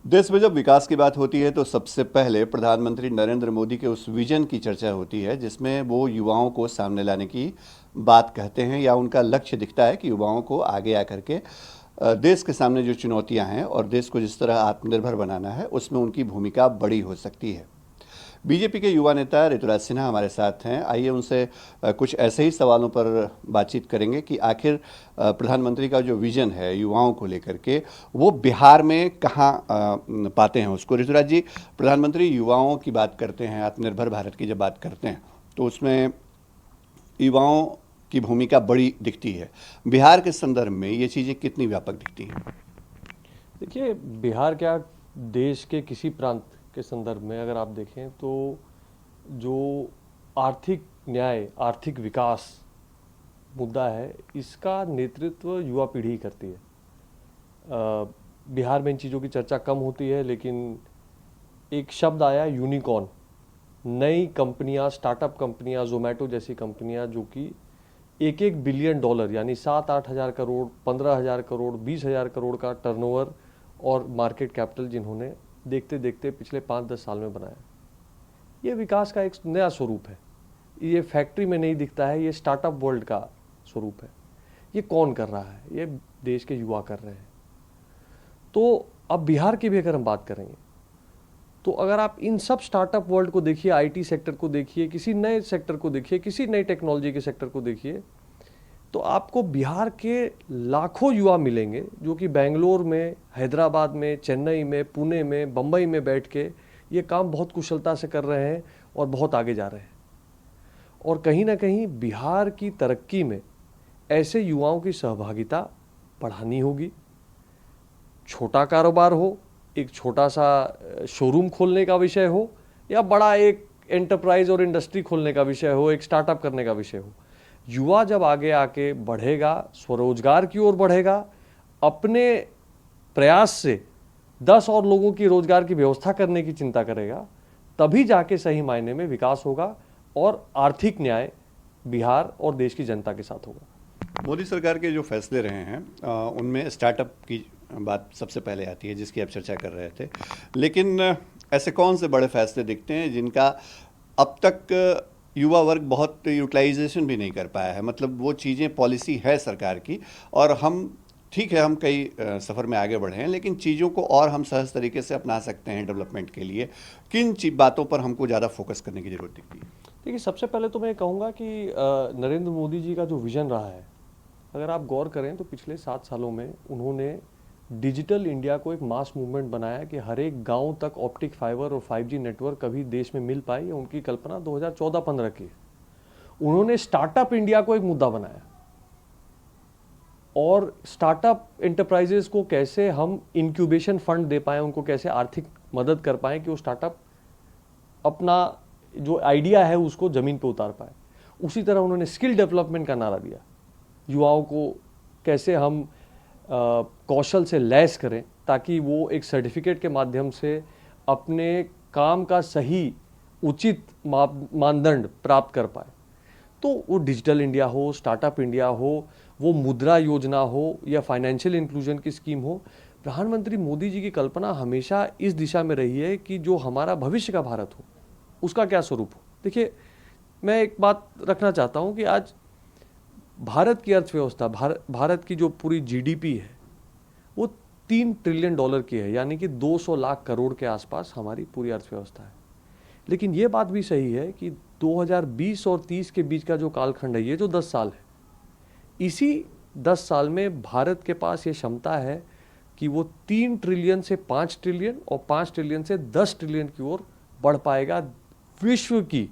देश में जब विकास की बात होती है तो सबसे पहले प्रधानमंत्री नरेंद्र मोदी के उस विजन की चर्चा होती है जिसमें वो युवाओं को सामने लाने की बात कहते हैं या उनका लक्ष्य दिखता है कि युवाओं को आगे आकर के देश के सामने जो चुनौतियां हैं और देश को जिस तरह आत्मनिर्भर बनाना है उसमें उनकी भूमिका बड़ी हो सकती है। बीजेपी के युवा नेता ऋतुराज सिन्हा हमारे साथ हैं। आइए उनसे कुछ ऐसे ही सवालों पर बातचीत करेंगे कि आखिर प्रधानमंत्री का जो विजन है युवाओं को लेकर के वो बिहार में कहाँ पाते हैं उसको। ऋतुराज जी, प्रधानमंत्री युवाओं की बात करते हैं, आत्मनिर्भर भारत की जब बात करते हैं तो उसमें युवाओं की भूमिका बड़ी दिखती है। बिहार के संदर्भ में ये चीज़ें कितनी व्यापक दिखती हैं? देखिए, बिहार क्या, देश के किसी प्रांत के संदर्भ में अगर आप देखें तो जो आर्थिक न्याय, आर्थिक विकास मुद्दा है, इसका नेतृत्व युवा पीढ़ी ही करती है। बिहार में इन चीज़ों की चर्चा कम होती है, लेकिन एक शब्द आया यूनिकॉर्न, नई कंपनियां, स्टार्टअप कंपनियां, जोमेटो जैसी कंपनियां जो कि 1-1 बिलियन डॉलर यानी 7-8 हज़ार करोड़, 15 हज़ार करोड़, 20 हज़ार करोड़ का टर्नओवर और मार्केट कैपिटल जिन्होंने देखते देखते पिछले 5-10 साल में बनाया। ये विकास का एक नया स्वरूप है। ये फैक्ट्री में नहीं दिखता है, ये स्टार्टअप वर्ल्ड का स्वरूप है। ये कौन कर रहा है? ये देश के युवा कर रहे हैं। तो अब बिहार की भी अगर हम बात करेंगे तो अगर आप इन सब स्टार्टअप वर्ल्ड को देखिए, आईटी सेक्टर को देखिए, किसी नए सेक्टर को देखिए, किसी नई टेक्नोलॉजी के सेक्टर को देखिए, तो आपको बिहार के लाखों युवा मिलेंगे जो कि बेंगलोर में, हैदराबाद में, चेन्नई में, पुणे में, बम्बई में बैठ के ये काम बहुत कुशलता से कर रहे हैं और बहुत आगे जा रहे हैं। और कहीं ना कहीं बिहार की तरक्की में ऐसे युवाओं की सहभागिता बढ़ानी होगी। छोटा कारोबार हो, एक छोटा सा शोरूम खोलने का विषय हो, या बड़ा एक एंटरप्राइज और इंडस्ट्री खोलने का विषय हो, एक स्टार्टअप करने का विषय हो, युवा जब आगे आके बढ़ेगा, स्वरोजगार की ओर बढ़ेगा, अपने प्रयास से 10 और लोगों की रोजगार की व्यवस्था करने की चिंता करेगा, तभी जाके सही मायने में विकास होगा और आर्थिक न्याय बिहार और देश की जनता के साथ होगा। मोदी सरकार के जो फैसले रहे हैं उनमें स्टार्टअप की बात सबसे पहले आती है जिसकी आप चर्चा कर रहे थे। लेकिन ऐसे कौन से बड़े फैसले दिखते हैं जिनका अब तक युवा वर्ग बहुत यूटिलाइजेशन भी नहीं कर पाया है? मतलब वो चीज़ें, पॉलिसी है सरकार की और हम ठीक है, हम कई सफ़र में आगे बढ़े हैं, लेकिन चीज़ों को और हम सहज तरीके से अपना सकते हैं डेवलपमेंट के लिए। किन बातों पर हमको ज़्यादा फोकस करने की ज़रूरत दिखती है? देखिए, सबसे पहले तो मैं कहूँगा कि नरेंद्र मोदी जी का जो विजन रहा है, अगर आप गौर करें तो पिछले 7 सालों में उन्होंने डिजिटल इंडिया को एक मास मूवमेंट बनाया कि हर एक गांव तक ऑप्टिक फाइबर और 5G नेटवर्क कभी देश में मिल पाए। उनकी कल्पना 2014-15 की है। उन्होंने स्टार्टअप इंडिया को एक मुद्दा बनाया और स्टार्टअप एंटरप्राइजेस को कैसे हम इंक्यूबेशन फंड दे पाएँ, उनको कैसे आर्थिक मदद कर पाएँ कि वो स्टार्टअप अपना जो आइडिया है उसको ज़मीन पे उतार पाए। उसी तरह उन्होंने स्किल डेवलपमेंट का नारा दिया, युवाओं को कैसे हम कौशल से लैस करें ताकि वो एक सर्टिफिकेट के माध्यम से अपने काम का सही उचित मानदंड प्राप्त कर पाए। तो वो डिजिटल इंडिया हो, स्टार्टअप इंडिया हो, वो मुद्रा योजना हो या फाइनेंशियल इंक्लूजन की स्कीम हो, प्रधानमंत्री मोदी जी की कल्पना हमेशा इस दिशा में रही है कि जो हमारा भविष्य का भारत हो उसका क्या स्वरूप हो। देखिए, मैं एक बात रखना चाहता हूँ कि आज भारत की अर्थव्यवस्था, भारत की जो पूरी जीडीपी है वो 3 ट्रिलियन डॉलर की है, यानी कि 200 लाख करोड़ के आसपास हमारी पूरी अर्थव्यवस्था है। लेकिन ये बात भी सही है कि 2020 और 30 के बीच का जो कालखंड है, ये जो 10 साल है, इसी 10 साल में भारत के पास ये क्षमता है कि वो 3 ट्रिलियन से 5 ट्रिलियन और 5 ट्रिलियन से 10 ट्रिलियन की ओर बढ़ पाएगा। विश्व की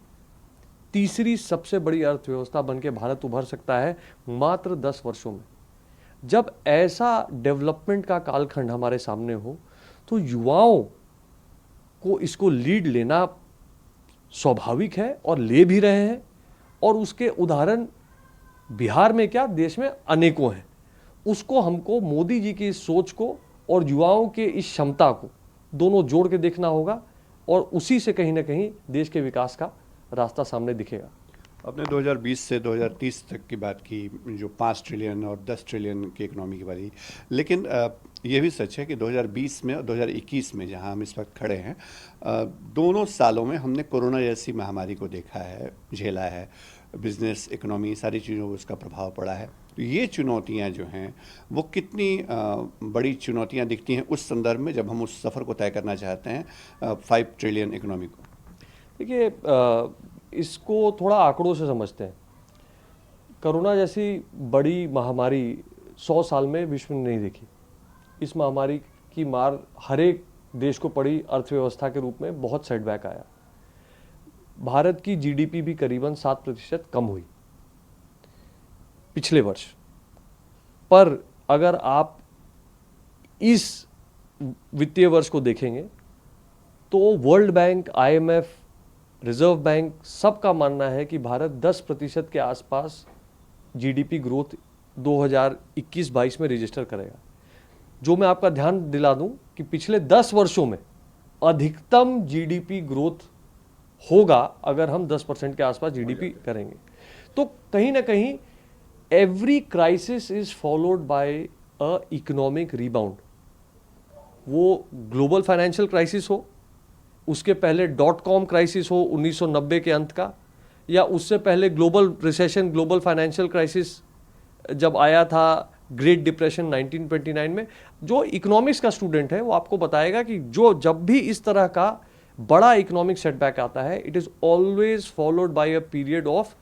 तीसरी सबसे बड़ी अर्थव्यवस्था बनके भारत उभर सकता है मात्र 10 वर्षों में। जब ऐसा डेवलपमेंट का कालखंड हमारे सामने हो तो युवाओं को इसको लीड लेना स्वाभाविक है और ले भी रहे हैं। और उसके उदाहरण बिहार में क्या, देश में अनेकों हैं। उसको हमको मोदी जी की इस सोच को और युवाओं के इस क्षमता को दोनों जोड़ के देखना होगा और उसी से कहीं ना कहीं देश के विकास का रास्ता सामने दिखेगा। आपने 2020 से 2030 तक की बात की, जो 5 ट्रिलियन और 10 ट्रिलियन की इकोनॉमी की बारी, लेकिन ये भी सच है कि 2020 में और 2021 में जहां हम इस वक्त खड़े हैं, दोनों सालों में हमने कोरोना जैसी महामारी को देखा है, झेला है। बिजनेस, इकोनॉमी, सारी चीज़ों को उसका प्रभाव पड़ा है। तो ये चुनौतियां जो हैं वो कितनी बड़ी चुनौतियां दिखती हैं उस संदर्भ में, जब हम उस सफ़र को तय करना चाहते हैं 5 ट्रिलियन इकोनॉमी को। देखिए, इसको थोड़ा आंकड़ों से समझते हैं। कोरोना जैसी बड़ी महामारी 100 साल में विश्व ने नहीं देखी। इस महामारी की मार हर एक देश को पड़ी, अर्थव्यवस्था के रूप में बहुत सेटबैक आया। भारत की जीडीपी भी करीबन 7% कम हुई पिछले वर्ष। पर अगर आप इस वित्तीय वर्ष को देखेंगे तो world bank, IMF, reserve bank सबका मानना है कि भारत 10% के आसपास जीडीपी ग्रोथ 2021-22 में रजिस्टर करेगा। जो मैं आपका ध्यान दिला दूं कि पिछले 10 वर्षों में अधिकतम जीडीपी ग्रोथ होगा अगर हम 10% के आसपास जीडीपी करेंगे। तो कहीं ना कहीं every crisis is followed by a economic rebound. वो ग्लोबल फाइनेंशियल क्राइसिस हो, उसके पहले .com क्राइसिस हो 1990 के अंत का, या उससे पहले global recession, global financial crisis जब आया था, ग्रेट डिप्रेशन 1929 में। जो इकोनॉमिक्स का स्टूडेंट है वो आपको बताएगा कि जो जब भी इस तरह का बड़ा इकोनॉमिक सेटबैक आता है, it is always followed by a period of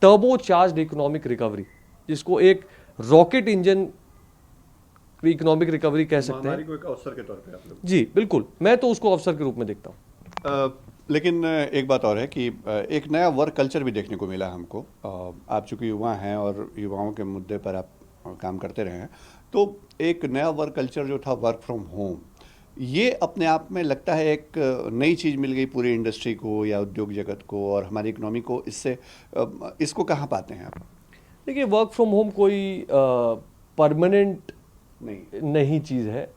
turbo charged economic recovery, जिसको एक रॉकेट इंजन इकोनॉमिक रिकवरी कह सकते हैं। को एक अवसर के तौर पे आप लोग। जी बिल्कुल, मैं तो उसको अवसर के रूप में देखता हूँ। लेकिन एक बात और है कि एक नया वर्क कल्चर भी देखने को मिला हमको। आप चूंकि युवा हैं और युवाओं के मुद्दे पर आप काम करते रहे हैं, तो एक नया वर्क कल्चर जो था, वर्क फ्रॉम होम, ये अपने आप में लगता है एक नई चीज़ मिल गई पूरी इंडस्ट्री को या उद्योग जगत को और हमारी इकोनॉमी को। इससे इसको कहाँ पाते हैं आप? देखिए, वर्क फ्रॉम होम कोई परमानेंट नहीं चीज़ है।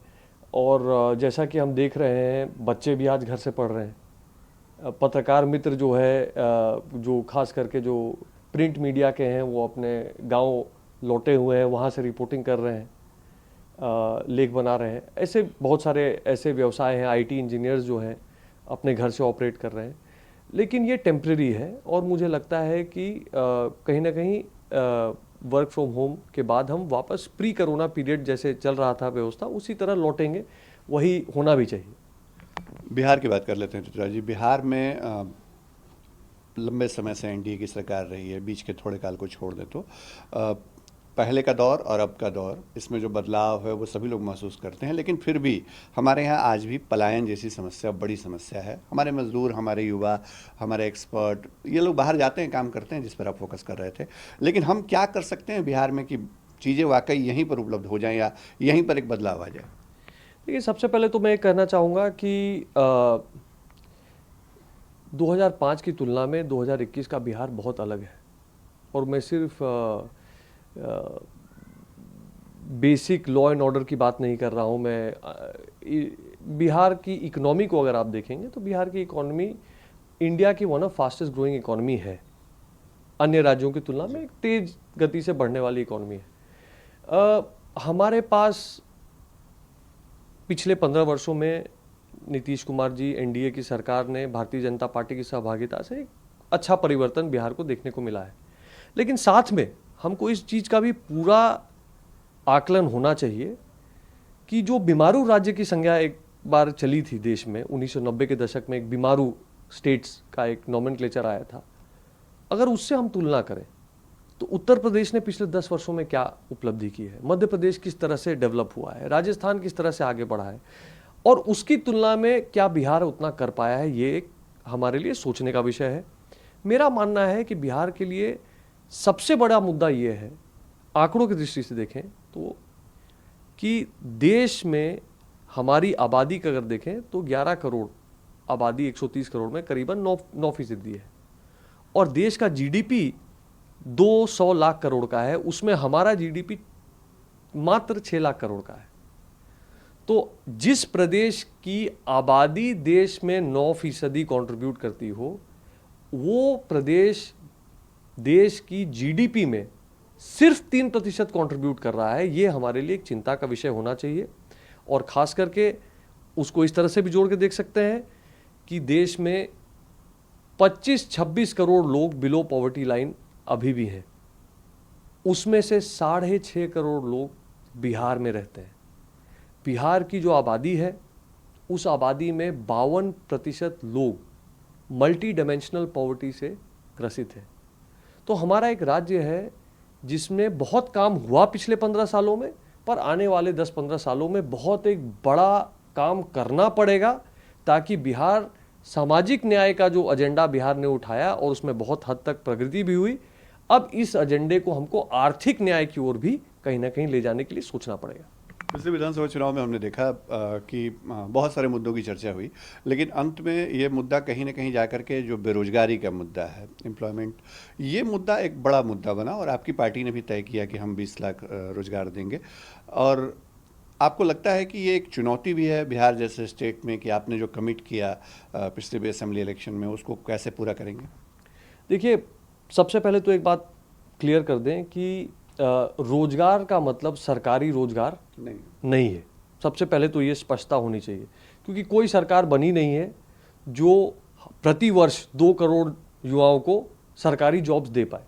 और जैसा कि हम देख रहे हैं, बच्चे भी आज घर से पढ़ रहे हैं। पत्रकार मित्र जो है, जो खास करके जो प्रिंट मीडिया के हैं, वो अपने गांव लौटे हुए हैं, वहाँ से रिपोर्टिंग कर रहे हैं, लेख बना रहे हैं। ऐसे बहुत सारे ऐसे व्यवसाय हैं, आईटी इंजीनियर्स जो हैं अपने घर से ऑपरेट कर रहे हैं। लेकिन ये टेम्परेरी है और मुझे लगता है कि कहीं ना कहीं वर्क फ्रॉम होम के बाद हम वापस प्री कोरोना पीरियड जैसे चल रहा था व्यवस्था, उसी तरह लौटेंगे। वही होना भी चाहिए। बिहार की बात कर लेते हैं चित्रा जी। बिहार में लंबे समय से एनडीए की सरकार रही है, बीच के थोड़े काल को छोड़ दें तो पहले का दौर और अब का दौर, इसमें जो बदलाव है वो सभी लोग महसूस करते हैं। लेकिन फिर भी हमारे यहाँ आज भी पलायन जैसी समस्या बड़ी समस्या है। हमारे मजदूर, हमारे युवा, हमारे एक्सपर्ट, ये लोग बाहर जाते हैं, काम करते हैं, जिस पर आप फोकस कर रहे थे। लेकिन हम क्या कर सकते हैं बिहार में कि चीज़ें वाकई यहीं पर उपलब्ध हो जाएं या यहीं पर एक बदलाव आ जाए? देखिए, सबसे पहले तो मैं कहना चाहूँगा कि 2005 की तुलना में 2021 का बिहार बहुत अलग है। और मैं सिर्फ बेसिक लॉ एंड ऑर्डर की बात नहीं कर रहा हूँ। मैं बिहार की इकोनॉमी को अगर आप देखेंगे तो बिहार की इकोनॉमी इंडिया की one of fastest growing economy है। अन्य राज्यों की तुलना में एक तेज गति से बढ़ने वाली इकोनॉमी है। हमारे पास पिछले 15 वर्षों में नीतीश कुमार जी, एनडीए की सरकार ने, भारतीय जनता पार्टी की सहभागिता से एक अच्छा परिवर्तन बिहार को देखने को मिला है। लेकिन साथ में हमको इस चीज़ का भी पूरा आकलन होना चाहिए कि जो बीमारू राज्य की संज्ञा एक बार चली थी देश में 1990 के दशक में, एक बीमारू स्टेट्स का एक नॉमेनक्लेचर आया था, अगर उससे हम तुलना करें तो उत्तर प्रदेश ने पिछले 10 वर्षों में क्या उपलब्धि की है, मध्य प्रदेश किस तरह से डेवलप हुआ है, राजस्थान किस तरह से आगे बढ़ा है, और उसकी तुलना में क्या बिहार उतना कर पाया है, ये एक हमारे लिए सोचने का विषय है। मेरा मानना है कि बिहार के लिए सबसे बड़ा मुद्दा ये है, आंकड़ों की दृष्टि से देखें तो, कि देश में हमारी आबादी का अगर देखें तो 11 करोड़ आबादी 130 करोड़ में करीबन 9% है। और देश का जीडीपी 200 लाख करोड़ का है, उसमें हमारा जीडीपी मात्र 6 लाख करोड़ का है। तो जिस प्रदेश की आबादी देश में 9% कंट्रीब्यूट करती हो, वो प्रदेश देश की जीडीपी में सिर्फ 3% कंट्रीब्यूट कर रहा है, ये हमारे लिए एक चिंता का विषय होना चाहिए। और खास करके उसको इस तरह से भी जोड़ के देख सकते हैं कि देश में 25-26 करोड़ लोग बिलो पॉवर्टी लाइन अभी भी हैं, उसमें से 6.5 करोड़ लोग बिहार में रहते हैं। बिहार की जो आबादी है, उस आबादी में 52% लोग मल्टी डायमेंशनल पॉवर्टी से ग्रसित है। तो हमारा एक राज्य है जिसमें बहुत काम हुआ पिछले 15 सालों में, पर आने वाले 10-15 सालों में बहुत एक बड़ा काम करना पड़ेगा, ताकि बिहार सामाजिक न्याय का जो एजेंडा बिहार ने उठाया और उसमें बहुत हद तक प्रगति भी हुई, अब इस एजेंडे को हमको आर्थिक न्याय की ओर भी कहीं ना कहीं ले जाने के लिए सोचना पड़ेगा। पिछले विधानसभा चुनाव में हमने देखा कि बहुत सारे मुद्दों की चर्चा हुई, लेकिन अंत में ये मुद्दा कहीं ना कहीं जाकर के जो बेरोजगारी का मुद्दा है, एम्प्लॉयमेंट, ये मुद्दा एक बड़ा मुद्दा बना और आपकी पार्टी ने भी तय किया कि हम 20 लाख रोजगार देंगे। और आपको लगता है कि ये एक चुनौती भी है बिहार जैसे स्टेट में कि आपने जो कमिट किया पिछले भी असेंबली इलेक्शन में, उसको कैसे पूरा करेंगे? देखिए, सबसे पहले तो एक बात क्लियर कर दें कि रोजगार का मतलब सरकारी रोजगार नहीं है। सबसे पहले तो ये स्पष्टता होनी चाहिए, क्योंकि कोई सरकार बनी नहीं है जो प्रति वर्ष 2 करोड़ युवाओं को सरकारी जॉब्स दे पाए।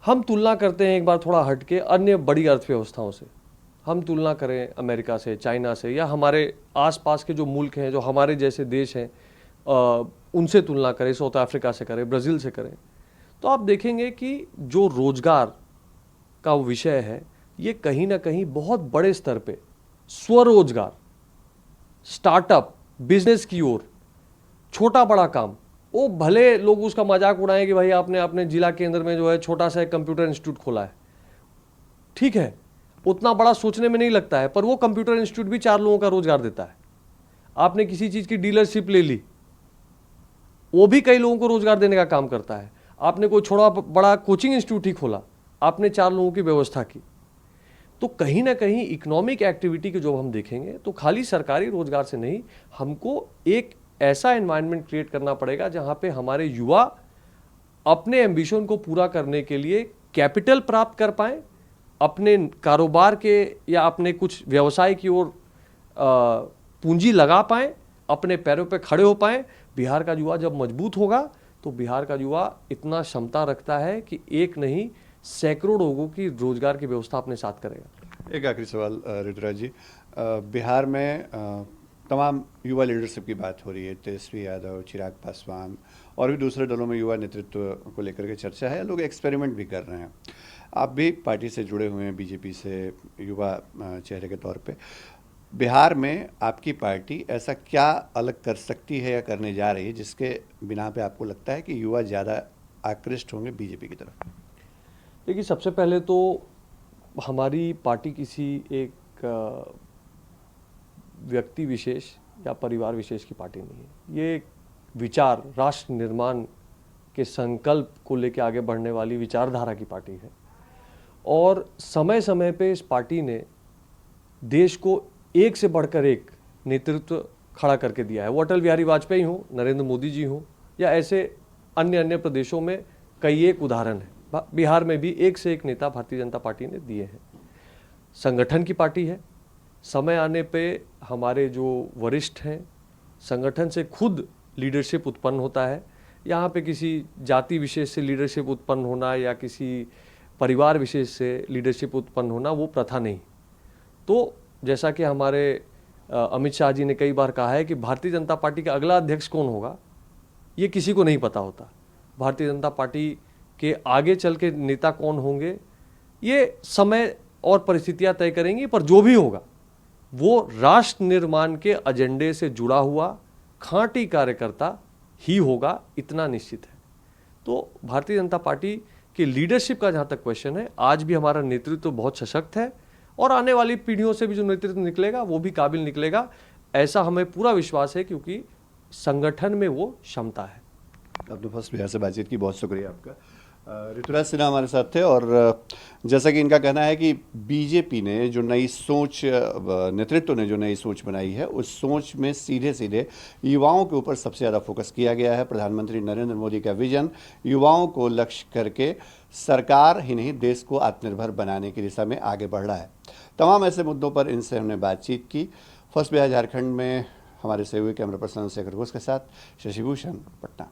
हम तुलना करते हैं एक बार थोड़ा हट के अन्य बड़ी अर्थव्यवस्थाओं से, हम तुलना करें अमेरिका से, चाइना से, या हमारे आसपास के जो मुल्क हैं जो हमारे जैसे देश हैं उनसे तुलना करें, साउथ अफ्रीका से करें, ब्राज़ील से करें, तो आप देखेंगे कि जो रोजगार का विषय है ये कहीं ना कहीं बहुत बड़े स्तर पे स्वरोजगार, स्टार्टअप, बिजनेस की ओर, छोटा बड़ा काम, वो भले लोग उसका मजाक उड़ाएं कि भाई आपने अपने जिला केंद्र में जो है छोटा सा एक कंप्यूटर इंस्टीट्यूट खोला है, ठीक है, उतना बड़ा सोचने में नहीं लगता है, पर वो कंप्यूटर इंस्टीट्यूट भी 4 लोगों का रोजगार देता है। आपने किसी चीज की डीलरशिप ले ली, वो भी कई लोगों को रोजगार देने का काम करता है। आपने कोई छोटा बड़ा कोचिंग इंस्टीट्यूट ही खोला, आपने 4 लोगों की व्यवस्था की। तो कहीं ना कहीं इकोनॉमिक एक्टिविटी के जो हम देखेंगे तो खाली सरकारी रोजगार से नहीं, हमको एक ऐसा एनवायरनमेंट क्रिएट करना पड़ेगा जहां पे हमारे युवा अपने एम्बिशन को पूरा करने के लिए कैपिटल प्राप्त कर पाएं, अपने कारोबार के या अपने कुछ व्यवसाय की ओर पूंजी लगा पाएं, अपने पैरों पे खड़े हो पाएं। बिहार का युवा जब मजबूत होगा तो बिहार का युवा इतना क्षमता रखता है कि एक नहीं सैकड़ों लोगों की रोजगार की व्यवस्था अपने साथ करेगा। एक आखिरी सवाल ऋतुराज जी, बिहार में तमाम युवा लीडरशिप की बात हो रही है, तेजस्वी यादव, चिराग पासवान और भी दूसरे दलों में युवा नेतृत्व को लेकर के चर्चा है, लोग एक्सपेरिमेंट भी कर रहे हैं। आप भी पार्टी से जुड़े हुए हैं, बीजेपी से युवा चेहरे के तौर पे। बिहार में आपकी पार्टी ऐसा क्या अलग कर सकती है या करने जा रही है जिसके बिना पे आपको लगता है कि युवा ज़्यादा आकृष्ट होंगे बीजेपी की तरफ? देखिए, सबसे पहले तो हमारी पार्टी किसी एक व्यक्ति विशेष या परिवार विशेष की पार्टी नहीं है। ये एक विचार, राष्ट्र निर्माण के संकल्प को लेकर आगे बढ़ने वाली विचारधारा की पार्टी है। और समय समय पे इस पार्टी ने देश को एक से बढ़कर एक नेतृत्व खड़ा करके दिया है। वो अटल बिहारी वाजपेयी हो, नरेंद्र मोदी जी हो, या ऐसे अन्य अन्य प्रदेशों में कई एक उदाहरण है। बिहार में भी एक से एक नेता भारतीय जनता पार्टी ने दिए हैं। संगठन की पार्टी है, समय आने पे हमारे जो वरिष्ठ हैं, संगठन से खुद लीडरशिप उत्पन्न होता है। यहाँ पे किसी जाति विशेष से लीडरशिप उत्पन्न होना या किसी परिवार विशेष से लीडरशिप उत्पन्न होना वो प्रथा नहीं। तो जैसा कि हमारे अमित शाह जी ने कई बार कहा है कि भारतीय जनता पार्टी का अगला अध्यक्ष कौन होगा ये किसी को नहीं पता होता। भारतीय जनता पार्टी के आगे चल के नेता कौन होंगे ये समय और परिस्थितियां तय करेंगी, पर जो भी होगा वो राष्ट्र निर्माण के एजेंडे से जुड़ा हुआ खांटी कार्यकर्ता ही होगा, इतना निश्चित है। तो भारतीय जनता पार्टी की लीडरशिप का जहां तक क्वेश्चन है, आज भी हमारा नेतृत्व बहुत सशक्त है और आने वाली पीढ़ियों से भी जो नेतृत्व निकलेगा वो भी काबिल निकलेगा, ऐसा हमें पूरा विश्वास है, क्योंकि संगठन में वो क्षमता है। अपने फर्स्ट बिहार से बातचीत की बहुत शुक्रिया आपका। ऋतुराज सिन्हा हमारे साथ थे और जैसा कि इनका कहना है कि बीजेपी ने जो नई सोच नेतृत्व ने जो नई सोच बनाई है उस सोच में सीधे सीधे युवाओं के ऊपर सबसे ज़्यादा फोकस किया गया है। प्रधानमंत्री नरेंद्र मोदी का विजन युवाओं को लक्ष्य करके सरकार ही नहीं देश को आत्मनिर्भर बनाने की दिशा में आगे बढ़ रहा है। तमाम ऐसे मुद्दों पर इनसे हमने बातचीत की। फर्स्ट बिहार झारखंड में हमारे सहयोगी कैमरा पर्सन शेखर घोष के साथ शशिभूषण, पटना।